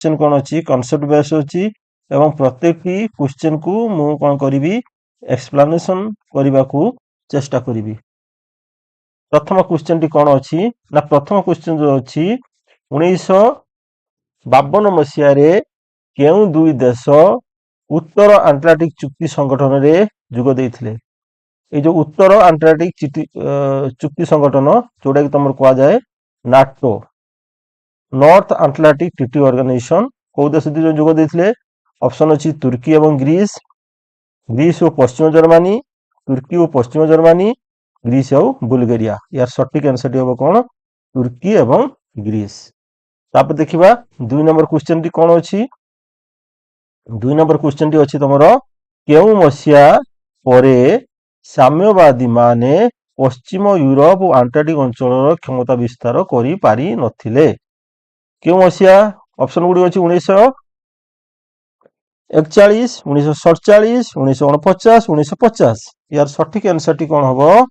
Question कौन अच्छी concept based अच्छी एवं प्रत्येक क्वेश्चन को मु कौन करी एक्सप्लेनेशन करने को चेष्टा करी। प्रथम क्वेश्चन टी कौन अच्छी ना प्रथम क्वेश्चन जो अच्छी 1952 मसीह केउ दुई देश उत्तर आंटार्कटिक चुक्ति संगठन रे जोग देइथिले। ये जो उत्तर आंटार्कटिक चुक्ति संगठन जोटा कि तुम कह जाए नाटो नॉर्थ आंटार्कटिक ट्रिटी ऑर्गेनाइजेशन को देश जो जोग देइथिले ऑप्शन अछि तुर्की एवं ग्रीस, ग्रीस और पश्चिम जर्मनी, तुर्की और पश्चिम जर्मनी, ग्रीस और बुल्गारिया। यार सटीक आंसर हम कौन तुर्की एवं ग्रीस। तापर देखिबा 2 नंबर क्वेश्चन टी कौन अछि 2 नंबर क्वेश्चन टी अछि तमरो केउ मसिया परे साम्यवादी माने पश्चिम यूरोप और आंटार्कटिक अंचल क्षमता विस्तार करि पारि नथिले। केउ मसिया ऑप्शन गुडी अछि 1941, 1947, 1949, 1950। यार सटीक आंसर टी कौन हबो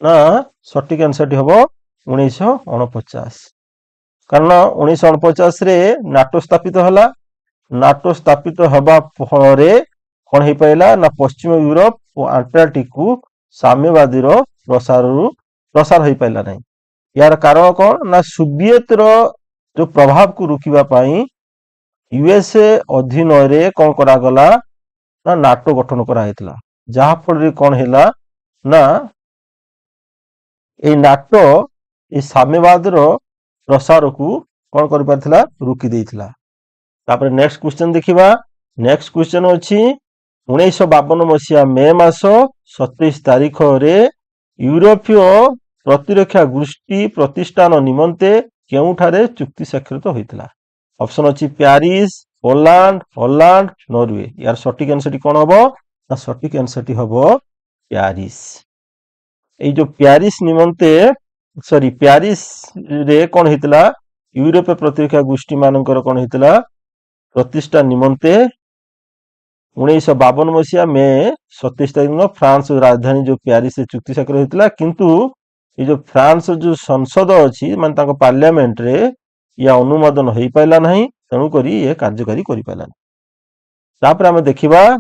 ना सटीक आंसर टी हबो 1949। कारण 1949 रे नाटो स्थापित हला। नाटो स्थापित हबा फଳରେ कौन हो पाइला ना पश्चिम यूरोप और आंटार्कटिक को साम्यवादी प्रसार हो पाइला नहीं। यार कारण कौन ना सोवियत रो जो प्रभाव को रुकिबा पाई यूएसए अधीन रे कौन करा गला ना नाटो गठन करा हेतला। जहा फल कौन हैला ना ए नाटो ए साम्यवाद रो प्रसार को कौन कर पारथिला रुकी देइथिला। तापर नेक्स्ट क्वेश्चन देखिबा। नेक्स्ट क्वेश्चन अछि 1952 मसीहा मे मास 27 तारिख रे यूरोपीय प्रतिरक्षा गोष्ठी प्रतिष्ठान निमंते केउठारे चुक्ति स्वाक्षरित होइतिला। ऑप्शन अछि पेरिस, पोलैंड, हॉलैंड, नॉर्वे। यार सटीक आंसर टी कोन हबो ना सटीक आंसर टी हबो पेरिस। ए जो पेरिस निमंते सॉरी पेरिस रे कोन हितला यूरोपीय प्रतिरक्षा गोष्ठी मानकर कोन हितला प्रतिष्ठा निमंते 1952 मसीहा मे 27 तारिख में फ्रांस राजधानी जो पेरिस से चुक्ति स्वाक्षर होइतिला। किंतु ये जो फ्रांस जो संसद अछि माने ताको पार्लियामेंट रे या अनुमोदन होई पाइला नहीं तेणु करी ये कार्यकारी करि पाइला। तापर हम देखिबा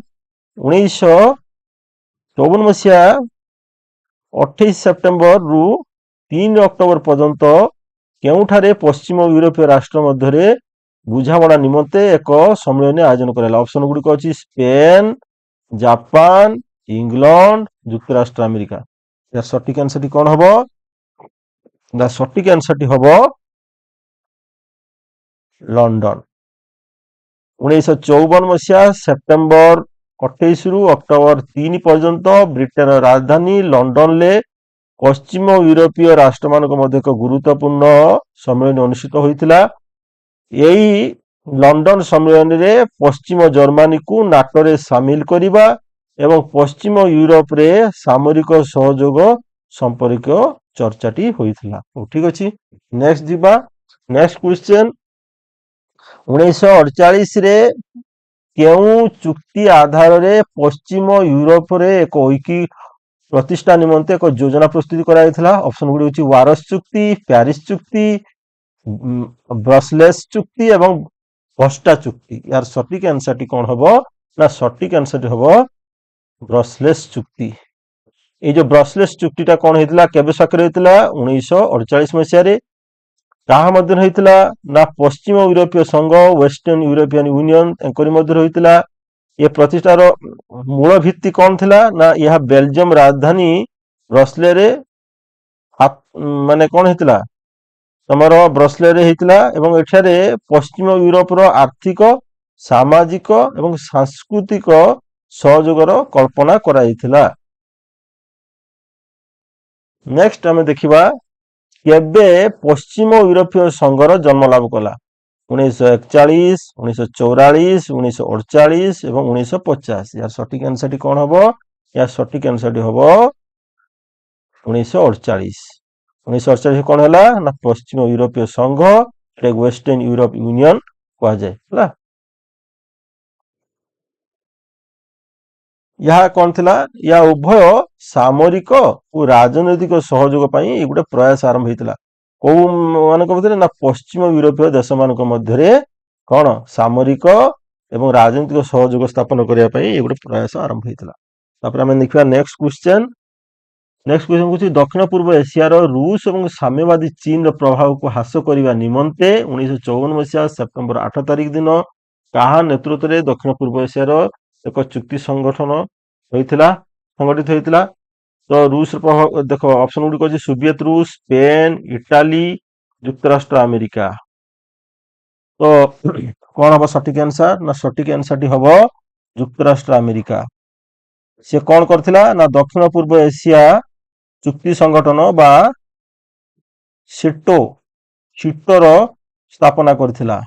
1954 मसीहा 28 सेप्टेम्बर रु 3 अक्टोबर पर्यंत केउठारे पश्चिम यूरोपीय राष्ट्र मध्य बुझामणा निमंते एक सम्मेलन आयोजन कराला। ऑप्शन गुडी को अछि स्पेन, जापान, इंग्लैंड, युक्तराष्ट्र अमेरिका। या सटीक आंसर टी कोन हबो द सटीक आंसर टी हबो लंडन। 1954 मसीहा सेप्टेम्बर 28 रु अक्टोबर 3 पर्यंत ब्रिटेन राजधानी लंडन ले पश्चिम यूरोपीय राष्ट्र मान मध्य एक गुरुत्वपूर्ण सम्मेलन अनुष्ठित होइतिला। यही लंडन सम्मेलन रे पश्चिम जर्मनी को नाटो रे शामिल करिबा एवं पश्चिम यूरोप रे सामरिक सहयोग संपर्क चर्चाटी होइतिला। ठीक अछि नेक्स्ट जिबा। नेक्स्ट क्वेश्चन 1948 रे केउ चुक्ति आधार रे पश्चिम यूरोप रे एक ऐकी प्रतिष्ठा निमंते एक योजना प्रस्तुत कराइथिला। ऑप्शन गुडी होची वारस चुक्ति, पेरिस चुक्ति, ब्रसलेस चुक्ति एवं बस्टा चुक्ति। यार सटीक आंसर टी कोन हबो ना सटीक आंसर टी हबो ब्रसलेस चुक्ति। ए जो ब्रसलेस चुक्ति ता कोन हेतिला केबे स्वाक्षर हेतिला 1948 मसीहा रे। ताहा मध्य होइतिला ना पश्चिम यूरोपीय संघ वेस्टर्न यूरोपियन यूनियन एंकरी मध्य होइतिला। ये प्रतिष्ठार मूल भित्ति कौन थिला ना यह बेल्जियम राजधानी ब्रसले रे माने कौन हेतिला तमरो ब्रसले रे हेतिला एवं एठारे पश्चिम यूरोप रो आर्थिक सामाजिक एवं सांस्कृतिक सहयोगर कल्पना कराइथिला। नेक्स्ट हमें देखिबा केबे पश्चिम यूरोपीय संघर जन्म लाभ कला 1941, 1944, 1948 एवं 1950। यार सटीक आंसर टी कोन हबो या सटीक आंसर टी हबो 1948। 1948 कोन हला ना पश्चिम यूरोपीय संघ एक वेस्टर्न यूरोप यूनियन कह जाय हला। यह कौन थिला या उभय सामरिक और राजनैतिक सहयोग पई ए गुटे प्रयास आरंभ हेतिला। को माने कहबो ना पश्चिम यूरोपीय देश मान मध्य କଣ ସାମରିକ ଏବଂ ରାଜନୈତିକ ସହଯୋଗ ସ୍ଥାପନ କରିବା ପାଇଁ ଏ ଗୋଟେ ପ୍ରୟାସ ଆରମ୍ଭ ହେଇଥିଲା। ତାପରେ ଆମେ ଦେଖିବା ନେକ୍ସଟ କ୍ୱେଶ୍ଚନ ହେଉଛି ଦକ୍ଷିଣ ପୂର୍ବ ଏସିଆର ରୁଷ ଏବଂ ସାମ୍ୟବାଦୀ ଚୀନର ପ୍ରଭାବକୁ ହ୍ରାସ କରିବା ନିମନ୍ତେ 1954 ମସିହା ସେପ୍ଟେମ୍ବର 8 ତାରିଖ ଦିନ କାହା ନେତୃତ୍ୱରେ ଦକ୍ଷିଣ ପୂର୍ବ ଏସିଆର ଏକ ଚୁକ୍ତି ସଂଗଠିତ ହେଇଥିଲା। ତ ରୁଷର ପ୍ରଭାବ ଦେଖ ଅପସନ ଗୁଡ଼ିକ ଅଛି ସୋଭିଏତ ରୁଷ, ସ୍ପେନ, ଇଟାଲୀ, ଯୁକ୍ତରାଷ୍ଟ୍ର ଆମେରିକା। ତ କଣ ହବ ସଠିକ ଆନ୍ସର? ନା ସଠିକ ଆନ୍ସରଟି ହବ ଯୁକ୍ତରାଷ୍ଟ୍ର ଆମେରିକା। ସେ କଣ କରିଥିଲା ନା ଦକ୍ଷିଣ ପୂର୍ବ ଏସିଆ ଚୁକ୍ତି ସଂଗଠନ ବା ସିଟୋର ସ୍ଥାପନା କରିଥିଲା।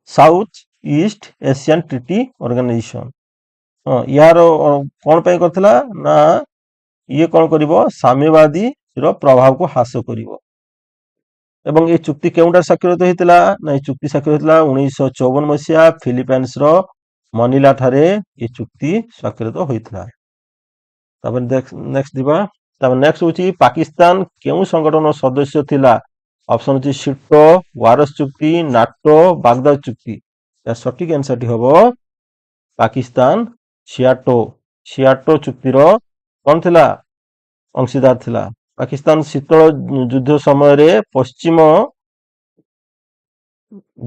ସାଉଥ ଇଷ୍ଟ ଏସିଆନ ଟ୍ରିଟି ଅର୍ଗାନାଇଜେସନ। ୟାର କଣ ପାଇଁ କରିଥିଲା ନା ଇଏ କଣ କରିବ ସାମ୍ୟବାଦୀର ପ୍ରଭାବକୁ ହ୍ରାସ କରିବ। ଏବଂ ଏ ଚୁକ୍ତି କେଉଁଠାରେ ସ୍ୱାକ୍ଷରିତ ହେଇଥିଲା ନା ଏ ଚୁକ୍ତି ସ୍ୱାକ୍ଷରିତ ହେଇଥିଲା 1954 ମସିହା ଫିଲିପାଇନ୍ସର ମନିଲା ଠାରେ ଏ ଚୁକ୍ତି ସ୍ୱାକ୍ଷରିତ ହୋଇଥିଲା। ତାପରେ ନେକ୍ସଟ ଯିବା। ତାପରେ ନେକ୍ସଟ ହେଉଛି ପାକିସ୍ତାନ କେଉଁ ସଂଗଠନ ସଦସ୍ୟ ଥିଲା? ଅପସନ ଅଛି ସିଟୋ, ୱାରସ ଚୁକ୍ତି, ନାଟୋ, ବାଗଦାଦ ଚୁକ୍ତି। ଏହାର ସଠିକ ଆନ୍ସରଟି ହବ ପାକିସ୍ତାନ ସିଆଟୋ ଚୁକ୍ତିର କଣ ଥିଲା? ଅଂଶୀଦାର ଥିଲା। ପାକିସ୍ତାନ ଶୀତଳ ଯୁଦ୍ଧ ସମୟରେ ପଶ୍ଚିମ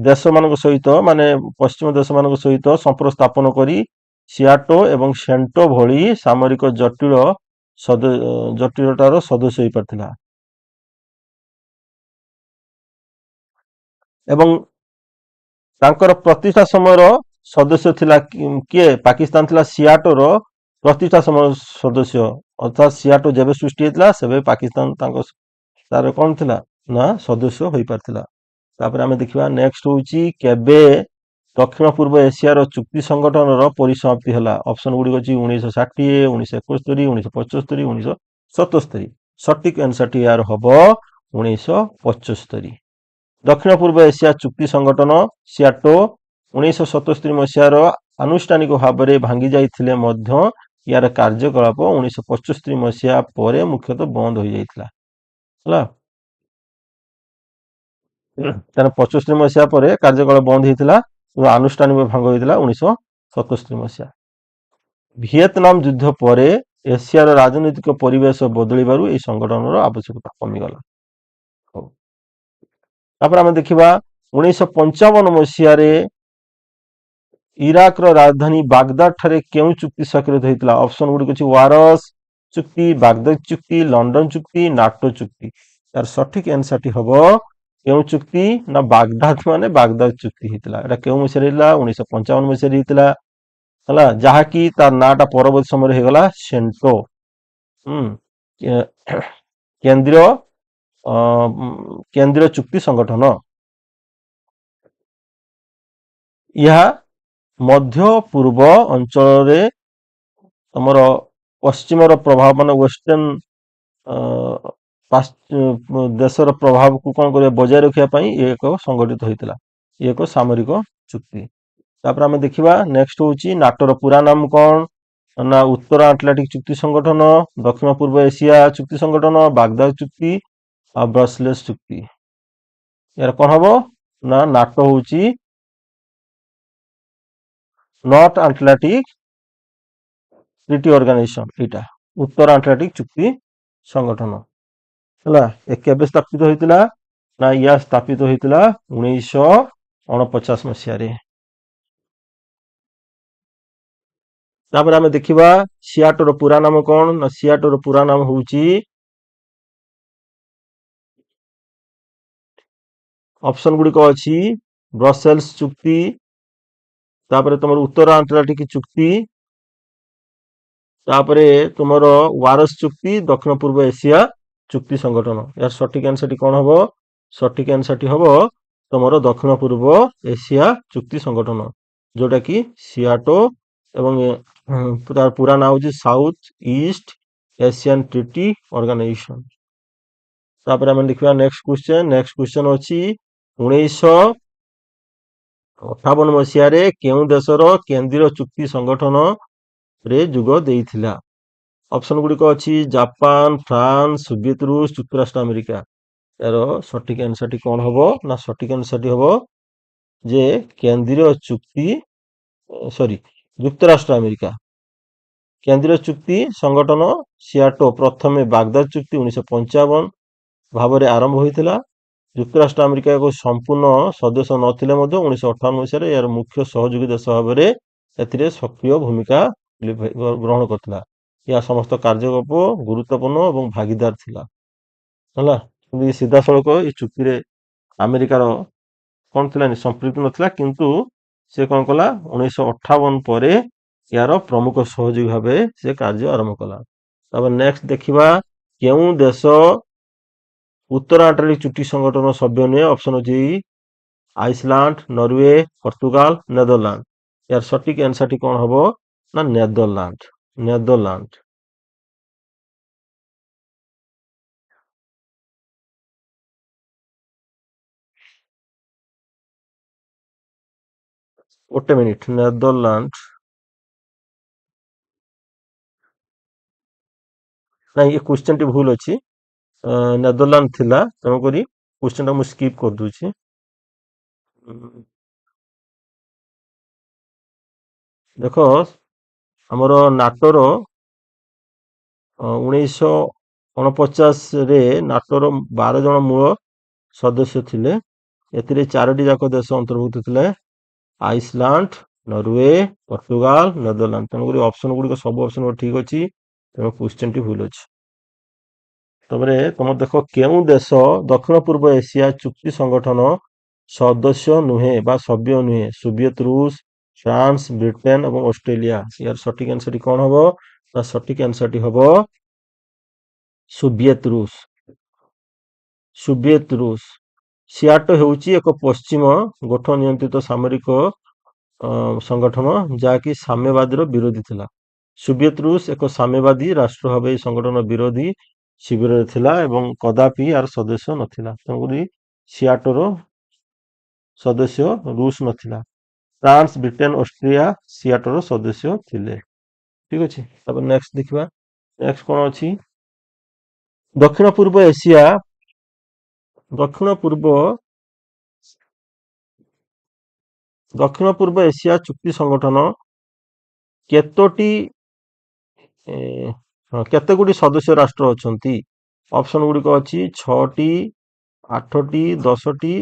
ଦେଶମାନଙ୍କ ସହିତ ସମ୍ପର୍କ ସ୍ଥାପନ କରି ସିଆଟୋ ଏବଂ ସେଣ୍ଟୋ ଭଳି ସାମରିକ ଜଟିଳତାର ସଦସ୍ୟ ହୋଇପାରିଥିଲା। ଏବଂ ତାଙ୍କର ପ୍ରତିଷ୍ଠା ସମୟର ସଦସ୍ୟ ଥିଲା କିଏ? ପାକିସ୍ତାନ ଥିଲା ସିଆଟୋର ପ୍ରତିଷ୍ଠା ସମୟ ସଦସ୍ୟ, ଅର୍ଥାତ୍ ସିଆଟୋ ଯେବେ ସୃଷ୍ଟି ହେଇଥିଲା ସେବେ ପାକିସ୍ତାନ ତାର କଣ ଥିଲା ନା ସଦସ୍ୟ ହୋଇପାରିଥିଲା। ତାପରେ ଆମେ ଦେଖିବା ନେକ୍ସଟ ହେଉଛି କେବେ ଦକ୍ଷିଣ ପୂର୍ବ ଏସିଆର ଚୁକ୍ତି ସଂଗଠନର ପରିସମାପ୍ତି ହେଲା? ଅପସନ ଗୁଡ଼ିକ ଅଛି 1960, 1971, 1975, 1977। ସଠିକ ଆନ୍ସରଟି ୟାର ହବ 1975। ଦକ୍ଷିଣ ପୂର୍ବ ଏସିଆ ଚୁକ୍ତି ସଂଗଠନ ସିଆଟୋ 1977 ମସିହାର ଆନୁଷ୍ଠାନିକ ଭାବରେ ଭାଙ୍ଗି ଯାଇଥିଲେ ମଧ୍ୟ ୟାର କାର୍ଯ୍ୟକଳାପ 1975 ମସିହା ପରେ ମୁଖ୍ୟତଃ ବନ୍ଦ ହୋଇଯାଇଥିଲା। ହେଲା, ତାର 75 ମସିହା ପରେ କାର୍ଯ୍ୟକଳାପ ବନ୍ଦ ହେଇଥିଲା, ଆନୁଷ୍ଠାନିକ ଭଙ୍ଗ ହୋଇଥିଲା 1977 ମସିହା। ଭିଏତନାମ ଯୁଦ୍ଧ ପରେ ଏସିଆର ରାଜନୈତିକ ପରିବେଶ ବଦଳିବାରୁ ଏହି ସଂଗଠନର ଆବଶ୍ୟକତା କମିଗଲା। ତାପରେ ଆମେ ଦେଖିବା 1955 ମସିହାରେ ଇରାକର ରାଜଧାନୀ ବାଗଦାଦ ଠାରେ କେଉଁ ଚୁକ୍ତି ସ୍ୱାକ୍ଷରିତ ହୋଇଥିଲା? ଅପସନ ଗୁଡ଼ିକ ଅଛି ୱାରସ ଚୁକ୍ତି, ବାଗଦାଦ ଚୁକ୍ତି, ଲଣ୍ଡନ ଚୁକ୍ତି, ନାଟୋ ଚୁକ୍ତି। ତାର ସଠିକ ଆନ୍ସରଟି ହବ କେଉଁ ଚୁକ୍ତି ନା ବାଗଦାଦ ଚୁକ୍ତି ହେଇଥିଲା। ଏଟା କେଉଁ ମସିହାରେ ହେଇଥିଲା? 1955 ମସିହାରେ ହେଇଥିଲା। ହେଲା, ଯାହାକି ତାର ନାଁଟା ପରବର୍ତ୍ତୀ ସମୟରେ ହେଇଗଲା ସେଣ୍ଟୋ। କେନ୍ଦ୍ରୀୟ ଚୁକ୍ତି ସଂଗଠନ। ଏହା ମଧ୍ୟ ପୂର୍ବ ଅଞ୍ଚଳରେ ଆମର ପଶ୍ଚିମର ପ୍ରଭାବ ମାନେ ୱେଷ୍ଟର୍ଣ୍ଣ ଦେଶର ପ୍ରଭାବକୁ କଣ କରିବା ବଜାୟ ରଖିବା ପାଇଁ ଏକ ସଂଗଠିତ ହୋଇଥିଲା। ଏକ ସାମରିକ ଚୁକ୍ତି। ତାପରେ ଆମେ ଦେଖିବା ନେକ୍ସଟ ହେଉଛି ନାଟୋର ପୁରା ନାମ କଣ ନା ଉତ୍ତର ଆଟଲାଣ୍ଟିକ ଚୁକ୍ତି ସଂଗଠନ, ଦକ୍ଷିଣ ପୂର୍ବ ଏସିଆ ଚୁକ୍ତି ସଂଗଠନ, ବାଗଦାଦ ଚୁକ୍ତି ଆଉ ବ୍ରସେଲ୍ସ ଚୁକ୍ତି। ଏହାର କଣ ହବ ନା ନାଟୋ ହେଉଛି ନର୍ଥ ଆଟଲାଣ୍ଟିକ ଟ୍ରିଟି ଅର୍ଗାନାଇଜେସନ। ଏଇଟା ଉତ୍ତର ଆଟଲାଣ୍ଟିକ ଚୁକ୍ତି ସଂଗଠନ। ହେଲା, ଏ କେବେ ସ୍ଥାପିତ ହୋଇଥିଲା ନା ୟା ସ୍ଥାପିତ ହୋଇଥିଲା 1949 ମସିହାରେ। ତାପରେ ଆମେ ଦେଖିବା ସିଆଟୋର ପୁରା ନାମ କଣ ନା ସିଆଟୋର ପୁରା ନାମ ହେଉଛି ଅପସନ ଗୁଡ଼ିକ ଅଛି ବ୍ରସେଲ୍ସ ଚୁକ୍ତି, ତାପରେ ତୁମର ଉତ୍ତର ଆଟଲାଣ୍ଟିକ ଚୁକ୍ତି, ତାପରେ ତୁମର ୱାରସ ଚୁକ୍ତି, ଦକ୍ଷିଣ ପୂର୍ବ ଏସିଆ ଚୁକ୍ତି ସଂଗଠନ। ଏହାର ସଠିକ ଆନ୍ସରଟି କଣ ହବ? ସଠିକ ଆନ୍ସରଟି ହବ ତୁମର ଦକ୍ଷିଣ ପୂର୍ବ ଏସିଆ ଚୁକ୍ତି ସଂଗଠନ, ଯୋଉଟା କି ସିଆଟୋ ଏବଂ ତାର ପୁରା ନାଁ ହେଉଛି ସାଉଥ ଇଷ୍ଟ ଏସିଆନ ଟ୍ରିଟି ଅର୍ଗାନାଇଜେସନ। ତାପରେ ଆମେ ଦେଖିବା ନେକ୍ସଟ କ୍ୱେଶ୍ଚନ ଅଛି 1958 ମସିହାରେ କେଉଁ ଦେଶର କେନ୍ଦ୍ରୀୟ ଚୁକ୍ତି ସଂଗଠନରେ ଯୋଗ ଦେଇଥିଲା? ଅପସନ ଗୁଡ଼ିକ ଅଛି ଜାପାନ, ଫ୍ରାନ୍ସ, ସୋଭିଏତ ରୁଷ, ଯୁକ୍ତରାଷ୍ଟ୍ର ଆମେରିକା। यार सठिक आंसर टी कौन हबो ना सठिक आंसर टी हबो जे केंद्रीय चुक्ति सॉरी যুক্তরাষ্ট্র আমেরিকা কেন্দ্রীয় চুক্তি সংগঠন সিଆଟୋ ପ୍ରଥମେ ବାଗଦାଦ ଚୁକ୍ତି 1955 ଭାବରେ ଆରମ୍ଭ ହୋଇଥିଲା। ଯୁକ୍ତରାଷ୍ଟ୍ର ଆମେରିକା ଏକ ସମ୍ପୂର୍ଣ୍ଣ ସଦସ୍ୟ ନଥିଲେ ମଧ୍ୟ 1958 ମସିହାରେ ଏହାର ମୁଖ୍ୟ ସହଯୋଗୀ ଦେଶ ଭାବରେ ଏଥିରେ ସକ୍ରିୟ ଭୂମିକା ଗ୍ରହଣ କରିଥିଲା। ଏହା ସମସ୍ତ କାର୍ଯ୍ୟକଳାପ ଗୁରୁତ୍ୱପୂର୍ଣ୍ଣ ଏବଂ ଭାଗିଦାର ଥିଲା ହେଲା। କିନ୍ତୁ ସିଧାସଳଖ ଏଇ ଚୁକ୍ତିରେ ଆମେରିକାର କଣ ଥିଲା ସମ୍ପୃକ୍ତି ନଥିଲା, କିନ୍ତୁ ସେ କଣ କଲା 1958 ପରେ ଏହାର ପ୍ରମୁଖ ସହଯୋଗୀ ଭାବେ ସେ କାର୍ଯ୍ୟ ଆରମ୍ଭ କଲା। ତାପରେ ନେକ୍ସଟ ଦେଖିବା କେଉଁ ଦେଶ ଉତ୍ତର ଆଣ୍ଟାର୍କଟିକ ଚୁକ୍ତି ସଂଗଠନ ସଭ୍ୟ ନୁହେଁ। ଅପସନ ଅଛି ଆଇସଲ୍ୟାଣ୍ଡ, ନରୱେ, ପର୍ତ୍ତୁଗାଲ, ନେଦରଲ୍ୟାଣ୍ଡ। ଏହାର ସଠିକ ଆନ୍ସରଟି କଣ ହବ ନା ନେଦରଲ୍ୟାଣ୍ଡ। ନେଦରଲ୍ୟାଣ୍ଡ ଗୋଟେ ମିନିଟ ନେଦରଲ୍ୟାଣ୍ଡ ନାଇଁ ଏ କ୍ୱେଶ୍ଚନ ଟି ଭୁଲ ଅଛି। ନେଦରଲ୍ୟାଣ୍ଡ ଥିଲା, ତେଣୁକରି କ୍ୱେଶ୍ଚନ ଟା ମୁଁ ସ୍କିପ୍ କରିଦଉଛି। ଦେଖ ଆମର ନାଟୋର 1949 ରେ ନାଟୋର 12 ଜଣ ମୂଳ ସଦସ୍ୟ ଥିଲେ। ଏଥିରେ 4ଟି ଯାକ ଦେଶ ଅନ୍ତର୍ଭୁକ୍ତ ଥିଲେ ଆଇସଲ୍ୟାଣ୍ଡ, ନରୱେ, ପର୍ତ୍ତୁଗାଲ, ନେଦରଲ୍ୟାଣ୍ଡ। ତେଣୁକରି ଅପସନ ଗୁଡିକ ସବୁ ଅପସନ ଠିକ ଅଛି, ତେଣୁ କ୍ୱେଶ୍ଚନ ଟି ଭୁଲ ଅଛି। ତାପରେ ତମର ଦେଖ କେଉଁ ଦେଶ ଦକ୍ଷିଣ ପୂର୍ବ ଏସିଆ ଚୁକ୍ତି ସଂଗଠନ ସଦସ୍ୟ ନୁହେଁ ବା ସଭ୍ୟ ନୁହେଁ? সোভিয়েত ରୁଷ, ଫ୍ରାନ୍ସ, ବ୍ରିଟେନ ଏବଂ ଅଷ୍ଟ୍ରେଲିଆ। ଏହାର ସଠିକ ଆନ୍ସରଟି କଣ ହବ ନା ସଠିକ ଆନ୍ସରଟି ହବ সোভিয়েত ରୁଷ। সোভিয়েତ ରୁଷ। ସିଆଟୋ ହେଉଛି ଏକ ପଶ୍ଚିମ ଗୋଷ୍ଠ ନିୟନ୍ତ୍ରିତ ସାମରିକ ସଂଗଠନ ଯାହାକି ସାମ୍ୟବାଦୀର ବିରୋଧୀ ଥିଲା। সোভিয়েତ ରୁଷ ଏକ ସାମ୍ୟବାଦୀ ରାଷ୍ଟ୍ର ଭାବେ ଏହି ସଂଗଠନ ବିରୋଧୀ ଶିବିରରେ ଥିଲା ଏବଂ କଦାପି ଏହାର ସଦସ୍ୟ ନଥିଲା। ତେଣୁକରି ସିଆଟୋର ସଦସ୍ୟ ରୁଷ ନଥିଲା। ଫ୍ରାନ୍ସ, ବ୍ରିଟେନ, ଅଷ୍ଟ୍ରିଆ ସିଆଟୋର ସଦସ୍ୟ ଥିଲେ। ଠିକ ଅଛି। ତାପରେ ନେକ୍ସଟ ଦେଖିବା। ନେକ୍ସଟ କଣ ଅଛି? ଦକ୍ଷିଣ ପୂର୍ବ ଏସିଆ ଚୁକ୍ତି ସଂଗଠନ କେତୋଟି କେତେଗୁଡି ସଦସ୍ୟ ରାଷ୍ଟ୍ର ଅଛନ୍ତି? ଅପସନ ଗୁଡିକ ଅଛି 6ଟି, 8ଟି, 10ଟି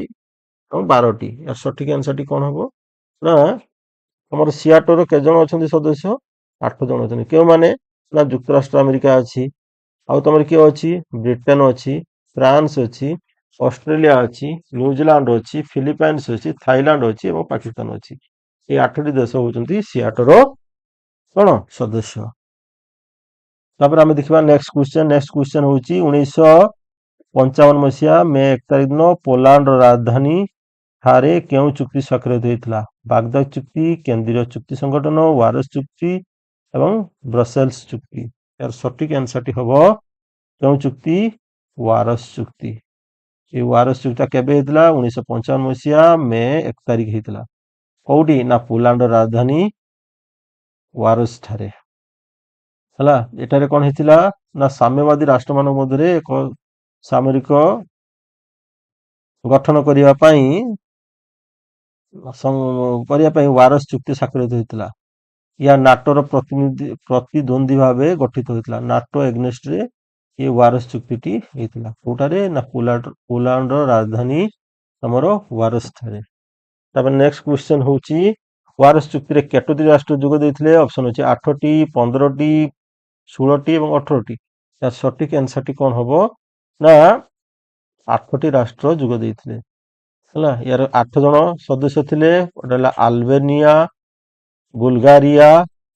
ଏବଂ 12ଟି। ଏହାର ସଠିକ ଆନ୍ସରଟି କଣ ହବ ନା ଆମର ସିଆଟୋର କେତେ ଜଣ ଅଛନ୍ତି ସଦସ୍ୟ? 8 ଜଣ ଅଛନ୍ତି। କେଉଁମାନେ ନା ଯୁକ୍ତରାଷ୍ଟ୍ର ଆମେରିକା ଅଛି, ଆଉ ତମର କିଏ ଅଛି? ବ୍ରିଟେନ ଅଛି, ଫ୍ରାନ୍ସ ଅଛି, ଅଷ୍ଟ୍ରେଲିଆ ଅଛି, ନ୍ୟୁଜିଲାଣ୍ଡ ଅଛି, ଫିଲିପାଇନ୍ସ ଅଛି, ଥାଇଲାଣ୍ଡ ଅଛି ଏବଂ ପାକିସ୍ତାନ ଅଛି। এই 8ଟି ଦେଶ ହଉଛନ୍ତି ସିଆଟୋର କଣ ସଦସ୍ୟ। ତାପରେ ଆମେ ଦେଖିବା ନେକ୍ସଟ କ୍ୱେଶ୍ଚନ। ନେକ୍ସଟ କ୍ୱେଶ୍ଚନ ହଉଛି 1955 ମସିହା ମେ 1 ତାରିଖ ଦିନ ପୋଲାଣ୍ଡର ରାଜଧାନୀ ଠାରେ କେଉଁ ଚୁକ୍ତି ସ୍ୱାକ୍ଷରିତ ହୋଇଥିଲା? ବାଗଦାଦ ଚୁକ୍ତି, କେନ୍ଦ୍ରୀୟ ଚୁକ୍ତି ସଂଗଠନ, ୱାରସ ଚୁକ୍ତି ଏବଂ ବ୍ରସେଲ୍ସ ଚୁକ୍ତି। ଏହାର ସଠିକ ଆନ୍ସରଟି ହବ କେଉଁ ଚୁକ୍ତି? ୱାରସ ଚୁକ୍ତି। এই ୱାରସ ଚୁକ୍ତିଟା କେବେ ହେଇଥିଲା? 1955 ମସିହା ମେ 1 ତାରିଖ ହେଇଥିଲା। କୋଉଠି ନା ପୋଲାଣ୍ଡର ରାଜଧାନୀ ୱାରସ ଠାରେ ହେଲା। ଏଠାରେ କଣ ହେଇଥିଲା ନା ସାମ୍ୟବାଦୀ ରାଷ୍ଟ୍ରମାନଙ୍କ ମଧ୍ୟରେ ଏକ ସାମରିକ ଗଠନ କରିବା ପାଇଁ ୱାରସ ଚୁକ୍ତି ସ୍ୱାକ୍ଷରିତ ହୋଇଥିଲା। ଏହା ନାଟୋର ପ୍ରତିଦ୍ୱନ୍ଦ୍ୱୀ ଭାବେ ଗଠିତ ହୋଇଥିଲା। ନାଟୋ ଏଗନେଷ୍ଟରେ ଏ ୱାରସ ଚୁକ୍ତିଟି ହେଇଥିଲା। କୋଉଟାରେ ନା ପୋଲାଣ୍ଡର ରାଜଧାନୀ ଆମର ୱାରସ ଠାରେ। ତାପରେ ନେକ୍ସଟ କ୍ୱେଶ୍ଚନ ହଉଛି ୱାରସ ଚୁକ୍ତିରେ କେତୋଟି ରାଷ୍ଟ୍ର ଯୋଗ ଦେଇଥିଲେ? ଅପସନ ଅଛି 8ଟି, 15ଟି, 16ଟି ଏବଂ 18ଟି। ତାର ସଠିକ ଆନ୍ସରଟି କଣ ହବ ନା 8ଟି ରାଷ୍ଟ୍ର ଯୋଗ ଦେଇଥିଲେ ହେଲା। ଏହାର 8 ଜଣ ସଦସ୍ୟ ଥିଲେ। ଗୋଟେ ହେଲା ଆଲବେନିଆ, ବୁଲଗାରିଆ,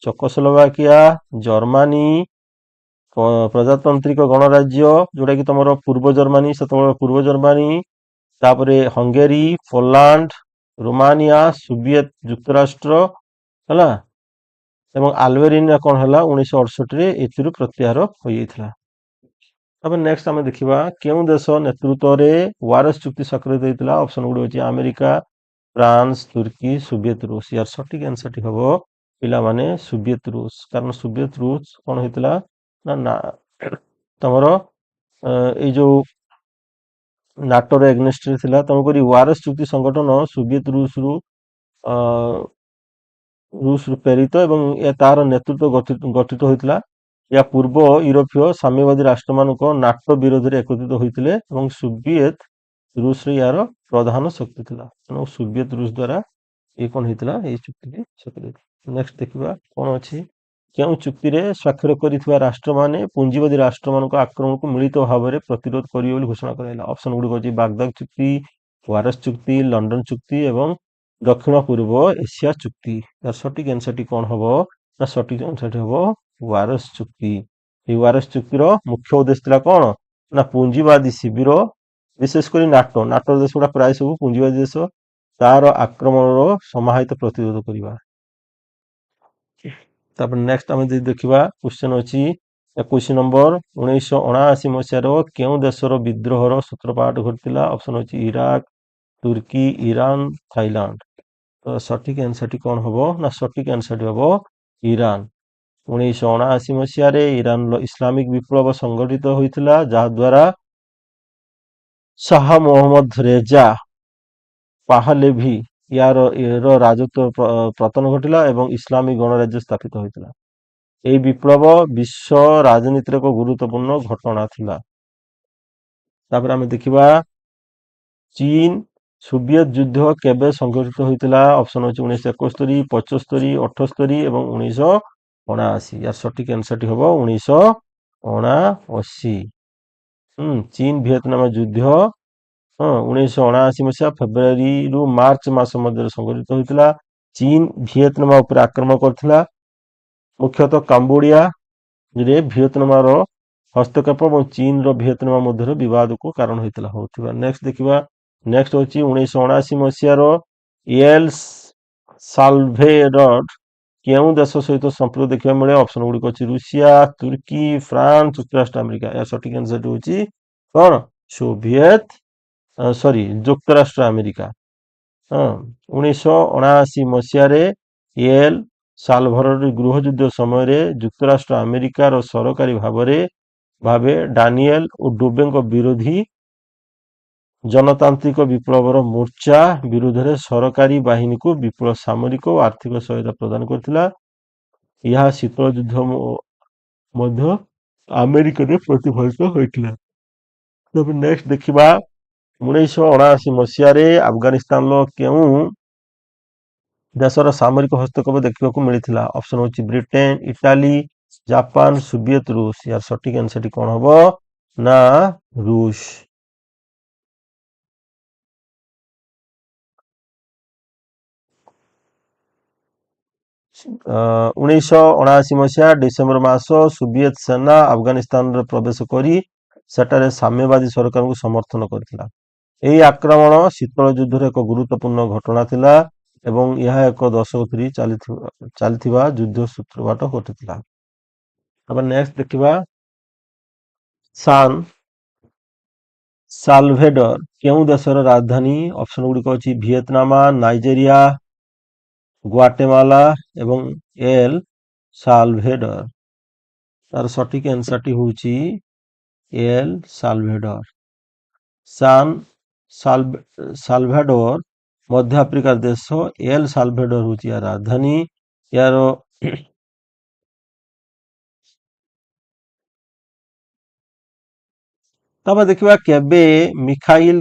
ଚେକୋସ୍ଲୋଭାକିଆ, ଜର୍ମାନୀ, ପ୍ରଜାତାନ୍ତ୍ରିକ ଗଣରାଜ୍ୟ ଯୋଉଟା କି ତମର ପୂର୍ବ ଜର୍ମାନୀ, ସେତେବେଳେ ପୂର୍ବ ଜର୍ମାନୀ, ତାପରେ ହଙ୍ଗେରୀ, ପୋଲାଣ୍ଡ, ରୋମାନିଆ, ସୋଭିଏତ ଯୁକ୍ତରାଷ୍ଟ୍ର ହେଲା ଏବଂ ଆଲବେରିଆ କଣ ହେଲା 1968ରେ ଏଥିରୁ ପ୍ରତ୍ୟାହାର ହୋଇଯାଇଥିଲା। ତାପରେ ନେକ୍ସଟ ଆମେ ଦେଖିବା କେଉଁ ଦେଶ ନେତୃତ୍ୱରେ ୱାରସ ଚୁକ୍ତି ସ୍ୱାକ୍ଷରିତ ହୋଇଥିଲା? ଅପସନ ଗୁଡିକ ଅଛି ଆମେରିକା, ଫ୍ରାନ୍ସ, ତୁର୍କୀ, সোভিয়েত ରୁଷ। ইয়ার ସଠିକ ଆନ୍ସରଟି ହବ ପିଲାମାନେ সোভিয়েত ରୁଷ। କାରଣ সোভিয়েত ରୁଷ କଣ ହେଇଥିଲା ନା ତମର ଏଇ ଯୋଉ ନାଟୋର ଏଗନେଷ୍ଟରେ ଥିଲା। ତେଣୁକରି ୱାରସ୍ ଚୁକ୍ତି ସଂଗଠନ ସୋଭିଏତ ଅ, ରୁଷରୁ ପ୍ରେରିତ ଏବଂ ତାର ନେତୃତ୍ୱ ଗଠିତ ହୋଇଥିଲା। ଏହା ପୂର୍ବ ୟୁରୋପୀୟ ସାମ୍ୟବାଦୀ ରାଷ୍ଟ୍ରମାନଙ୍କ ନାଟୋ ବିରୋଧରେ ଏକତ୍ରିତ ହୋଇଥିଲେ ଏବଂ ସୋଭିଏତ ରୁଷରେ ଏହାର ପ୍ରଧାନ ଶକ୍ତି ଥିଲା। ତେଣୁ ସୋଭିଏତ ରୁଷ ଦ୍ୱାରା ଇଏ କଣ ହେଇଥିଲା, ଏଇ ଚୁକ୍ତିଟି ସ୍ୱାକ୍ଷରିତ। ନେକ୍ସଟ ଦେଖିବା କଣ ଅଛି। କେଉଁ ଚୁକ୍ତିରେ ସ୍ୱାକ୍ଷର କରିଥିବା ରାଷ୍ଟ୍ରମାନେ ପୁଞ୍ଜିବାଦୀ ରାଷ୍ଟ୍ରମାନଙ୍କ ଆକ୍ରମଣକୁ ମିଳିତ ଭାବରେ ପ୍ରତିରୋଧ କରିବେ ବୋଲି ଘୋଷଣା କରାଯାଇଥିଲା? ଅପସନ ଗୁଡ଼ିକ ଅଛି ବାଗଦାଦ ଚୁକ୍ତି, ୱାରସ୍ ଚୁକ୍ତି, ଲଣ୍ଡନ ଚୁକ୍ତି ଏବଂ ଦକ୍ଷିଣ ପୂର୍ବ ଏସିଆ ଚୁକ୍ତି। ତାର ସଠିକ ଆନ୍ସରଟି କଣ ହବ ନା ସଠିକ ଆନ୍ସରଟି ହବ ୱାରସ୍ ଚୁକ୍ତି। এই ୱାରସ୍ ଚୁକ୍ତିର ମୁଖ୍ୟ ଉଦ୍ଦେଶ୍ୟ ଥିଲା କଣ ନା ପୁଞ୍ଜିବାଦୀ ଶିବିର, ବିଶେଷ କରି ନାଟୋ ଦେଶ ଗୁଡା ପ୍ରାୟ ସବୁ ପୁଞ୍ଜିବାଦୀ ଦେଶ, ତାର ଆକ୍ରମଣର ସମାହିତ ପ୍ରତିରୋଧ କରିବା। ତାପରେ ନେକ୍ସଟ ଆମେ ଯଦି ଦେଖିବା କ୍ୱେଶ୍ଚନ ଅଛି 21 ନମ୍ବର 1979 ମସିହାର କେଉଁ ଦେଶର ବିଦ୍ରୋହର ସୂତ୍ରପାତ ଘଟିଥିଲା? ଅପସନ ଅଛି ଇରାକ, ତୁର୍କୀ, ଇରାନ, ଥାଇଲାଣ୍ଡ। ତ ସଠିକ ଆନ୍ସରଟି କଣ ହବ ନା ସଠିକ ଆନ୍ସରଟି ହବ ଇରାନ। 1979 ମସିହାରେ ଇରାନର ଇସଲାମିକ ବିପ୍ଳବ ସଂଗଠିତ ହୋଇଥିଲା, ଯାହାଦ୍ୱାରା ଶାହ ମୋହମ୍ମଦ ରେଜା ପାହଲେଭି ଏର ରାଜତ୍ୱ ପତନ ଘଟିଲା ଏବଂ ଇସଲାମିକ ଗଣରାଜ୍ୟ ସ୍ଥାପିତ ହୋଇଥିଲା। ଏହି ବିପ୍ଳବ ବିଶ୍ୱ ରାଜନୀତିର ଏକ ଗୁରୁତ୍ୱପୂର୍ଣ୍ଣ ଘଟଣା ଥିଲା। ତାପରେ ଆମେ ଦେଖିବା ଚୀନ ସୋଭିଏତ ଯୁଦ୍ଧ କେବେ ସଂଗଠିତ ହୋଇଥିଲା? ଅପସନ ଅଛି 1971, 75, 78 ଏବଂ 1979। यार ସଠିକ ଆନ୍ସରଟି ହବ 1979। ଚୀନ ଭିଏତନାମ ଯୁଦ୍ଧ 1979 ମସିହା ଫେବୃଆରୀରୁ ମାର୍ଚ୍ଚ ମାସ ମଧ୍ୟରେ ସଂଗଠିତ ହୋଇଥିଲା। ଚୀନ ଭିଏତନାମ ଉପରେ ଆକ୍ରମଣ କରିଥିଲା, ମୁଖ୍ୟତଃ କାମ୍ବୋଡିଆରେ ଭିଏତନାମର ହସ୍ତକ୍ଷେପ ଏବଂ ଚୀନର ଭିଏତନାମ ମଧ୍ୟରେ ବିବାଦକୁ କାରଣ ହୋଇଥିଲା। ହଉଥିବା ନେକ୍ସଟ ଦେଖିବା। ନେକ୍ସଟ ହେଉଛି 1979 ମସିହାର ଏଲ ସାଲଭେଡର କେଉଁ ଦେଶ ସହିତ ସମ୍ପର୍କ ଦେଖିବାକୁ ମିଳେ? ଅପସନ ଗୁଡ଼ିକ ଅଛି ରୁଷିଆ, ତୁର୍କୀ, ଫ୍ରାନ୍ସ, ଯୁକ୍ତରାଷ୍ଟ୍ର ଆମେରିକା। ଏହା ସଠିକ ଆନ୍ସରଟି ହେଉଛି କଣ ଯୁକ୍ତରାଷ୍ଟ୍ର ଆମେରିକା। 1979 ମସିହାରେ ଏଲ ସାଲଭରର ଗୃହଯୁଦ୍ଧ ସମୟରେ ଯୁକ୍ତରାଷ୍ଟ୍ର ଆମେରିକାର ସରକାରୀ ଭାବେ ଡାନିଏଲ ଓଡୁବେଙ୍କ ବିରୋଧୀ ଜନତାନ୍ତ୍ରିକ ବିପ୍ଳବର ମୋର୍ଚ୍ଚା ବିରୁଦ୍ଧରେ ସରକାରୀ ବାହିନୀକୁ ବିପୁଳ ସାମରିକ ଓ ଆର୍ଥିକ ସହାୟତା ପ୍ରଦାନ କରିଥିଲା। ଏହା ଶୀତଳ ଯୁଦ୍ଧ ମଧ୍ୟ ଆମେରିକାରେ ପ୍ରତିଫଳିତ ହୋଇଥିଲା। ତେବେ ନେକ୍ସଟ ଦେଖିବା 1979 ମସିହାରେ ଆଫଗାନିସ୍ତାନର କେଉଁ ଦେଶର ସାମରିକ ହସ୍ତକ୍ଷେପ ଦେଖିବାକୁ ମିଳିଥିଲା? ଅପସନ ହେଉଛି ବ୍ରିଟେନ, ଇଟାଲୀ, ଜାପାନ, ସୋଭିଏତ ରୁଷ। यार ସଠିକ ଆନ୍ସରଟି କଣ ହବ ନା ରୁଷ। 1979 ମସିହା ଡିସେମ୍ବର ମାସ ସୋଭିଏତ ସେନା ଆଫଗାନିସ୍ତାନରେ ପ୍ରବେଶ କରି ସେଠାରେ ସାମ୍ୟବାଦୀ ସରକାରଙ୍କୁ ସମର୍ଥନ କରିଥିଲା। ଏହି ଆକ୍ରମଣ ଶୀତଳ ଯୁଦ୍ଧର ଏକ ଗୁରୁତ୍ୱପୂର୍ଣ୍ଣ ଘଟଣା ଥିଲା ଏବଂ ଏହା ଏକ ଦଶକ ଧରି ଚାଲିଥିବା ଯୁଦ୍ଧ ସୂତ୍ରପାତ ଘଟିଥିଲା। ତାପରେ ନେକ୍ସଟ ଦେଖିବା ସାଲଭେଡର କେଉଁ ଦେଶର ରାଜଧାନୀ? ଅପସନ ଗୁଡ଼ିକ ଅଛି ଭିଏତନାମ, ନାଇଜେରିଆ, ଗ୍ୱାଟେମାଲା ଏବଂ ଏଲ ସାଲଭେଡର। ତାର ସଠିକ ଆନ୍ସରଟି ହେଉଛି ଏଲ ସାଲଭେଡର। ସାଲଭାଡୋର ମଧ୍ୟ ଆଫ୍ରିକାର ଦେଶ। ଏଲ ସାଲଭେଡର ହେଉଛି ଏହାର ରାଜଧାନୀ। ଏହାର ତାପରେ ଦେଖିବା କେବେ ମିଖାଇଲ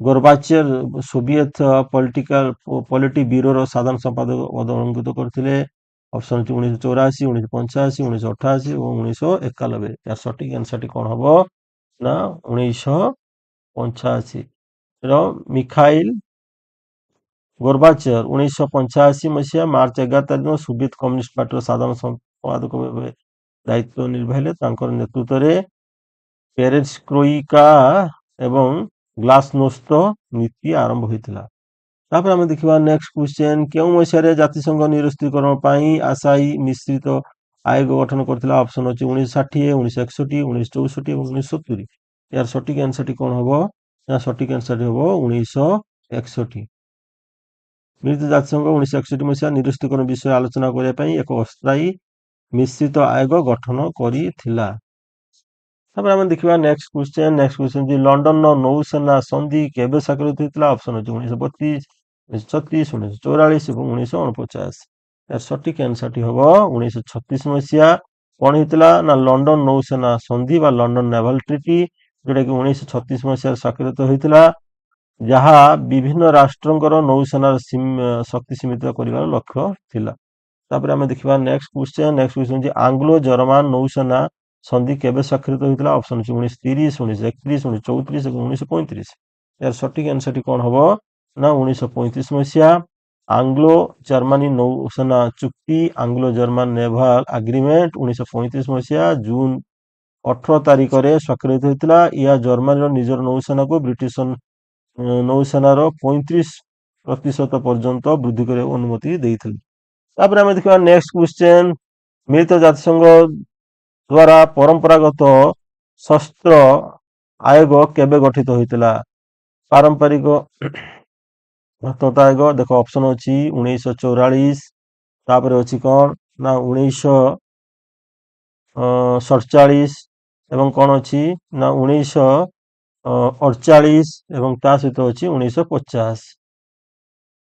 ଗୋରବାଚେv ସୋଭିଏତ ପଲିଟି ବ୍ୟୁରୋର ସାଧାରଣ ସମ୍ପାଦକ ପଦ ଅଳଙ୍କୃତ କରିଥିଲେ? ଅପସନ ଅଛି 1984, 1985, 1988 ଏବଂ 1991। ଏହାର ସଠିକ ଆନ୍ସରଟି କଣ ହବ ନା 1985 ର ମିଖାଇଲ ଗୋରବାଚେv 1985 ମସିହା ମାର୍ଚ୍ଚ 11 ତାରିଖ ଦିନ ସୋଭିଏତ କମ୍ୟୁନିଷ୍ଟ ପାର୍ଟିର ସାଧାରଣ ସମ୍ପାଦକ ଭାବେ ଦାୟିତ୍ୱ ନିର୍ବାହିଲେ। ତାଙ୍କର ନେତୃତ୍ୱରେ ପେରେସ୍ଟ୍ରୋଇକା ଏବଂ ଗ୍ଲାସନୋସ୍ତ ନୀତି ଆରମ୍ଭ ହୋଇଥିଲା। ତାପରେ ଆମେ ଦେଖିବା ନେକ୍ସଟ କ୍ୱେଶ୍ଚନ। କେଉଁ ମସିହାରେ ଜାତିସଂଘ ନିରସ୍ତ୍ରୀକରଣ ପାଇଁ ଆଶାୟୀ ମିଶ୍ରିତ ଆୟୋଗ ଗଠନ କରିଥିଲା? ଅପସନ ଅଛି 1960, 1961, 1964 ଏବଂ 1970। ଏହାର ସଠିକ ଆନ୍ସରଟି କଣ ହବ ନା ସଠିକ ଆନ୍ସରଟି ହବ 1961। ମିଳିତ ଜାତିସଂଘ 1961 ମସିହା ନିରସ୍ତ୍ରୀକରଣ ବିଷୟରେ ଆଲୋଚନା କରିବା ପାଇଁ ଏକ ଅସ୍ଥାୟୀ ମିଶ୍ରିତ ଆୟୋଗ ଗଠନ କରିଥିଲା। ତାପରେ ଆମେ ଦେଖିବା ନେକ୍ସଟ କ୍ୱେଶ୍ଚନ ଯେ ଲଣ୍ଡନର ନୌସେନା ସନ୍ଧି କେବେ ସ୍ୱାକ୍ଷରିତ ହୋଇଥିଲା? ଅପସନ ଅଛି 1932, 1936, 1944 ଏବଂ 1949। ଏହାର ସଠିକ ଆନ୍ସରଟି ହବ 1936 ମସିହା। କଣ ହେଇଥିଲା ନା ଲଣ୍ଡନ ନୌସେନା ସନ୍ଧି ବା ଲଣ୍ଡନ ନେଭାଲ ଟ୍ରିଟି, ଯୋଉଟା କି 1936 ମସିହାରେ ସ୍ୱାକ୍ଷରିତ ହୋଇଥିଲା, ଯାହା ବିଭିନ୍ନ ରାଷ୍ଟ୍ରଙ୍କର ନୌସେନାର ଶକ୍ତି ସୀମିତ କରିବାର ଲକ୍ଷ୍ୟ ଥିଲା। ତାପରେ ଆମେ ଦେଖିବା ନେକ୍ସଟ କ୍ୱେଶ୍ଚନ ଯେ ଆଙ୍ଗ୍ଲୋ ଜର୍ମାନ ନୌସେନା ସନ୍ଧି କେବେ ସ୍ୱାକ୍ଷରିତ ହୋଇଥିଲା? ଅପସନ ଅଛି 1930, 1931, 1934 ଏବଂ 1935। ଏହାର ସଠିକ ଆନ୍ସରଟି କଣ ହବ ନା 1935 ମସିହା। ଆଙ୍ଗ୍ଲୋ ଜର୍ମାନୀ ନୌସେନା ଚୁକ୍ତି, ଆଙ୍ଗ୍ଲୋ ଜର୍ମାନ ନେଭାଲ ଆଗ୍ରିମେଣ୍ଟ 1935 ମସିହା ଜୁନ 18 ତାରିଖରେ ସ୍ୱାକ୍ଷରିତ ହୋଇଥିଲା। ଏହା ଜର୍ମାନୀର ନିଜର ନୌସେନାକୁ ବ୍ରିଟିଶ ନୌସେନାର 35% ପର୍ଯ୍ୟନ୍ତ ବୃଦ୍ଧି କରିବାକୁ ଅନୁମତି ଦେଇଥିଲେ। ତାପରେ ଆମେ ଦେଖିବା ନେକ୍ସଟ କ୍ୱେଶ୍ଚନ ମିଳିତ ଜାତିସଂଘ ଦ୍ୱାରା ପରମ୍ପରାଗତ ଶସ୍ତ୍ର ଆୟୋଗ କେବେ ଗଠିତ ହୋଇଥିଲା? ପାରମ୍ପରିକ ଆୟୋଗ ଦେଖ ଅପସନ ଅଛି 1944, ତାପରେ ଅଛି କଣ ନା 1947 ଏବଂ କଣ ଅଛି ନା 1948 ଏବଂ ତା ସହିତ ଅଛି 1950।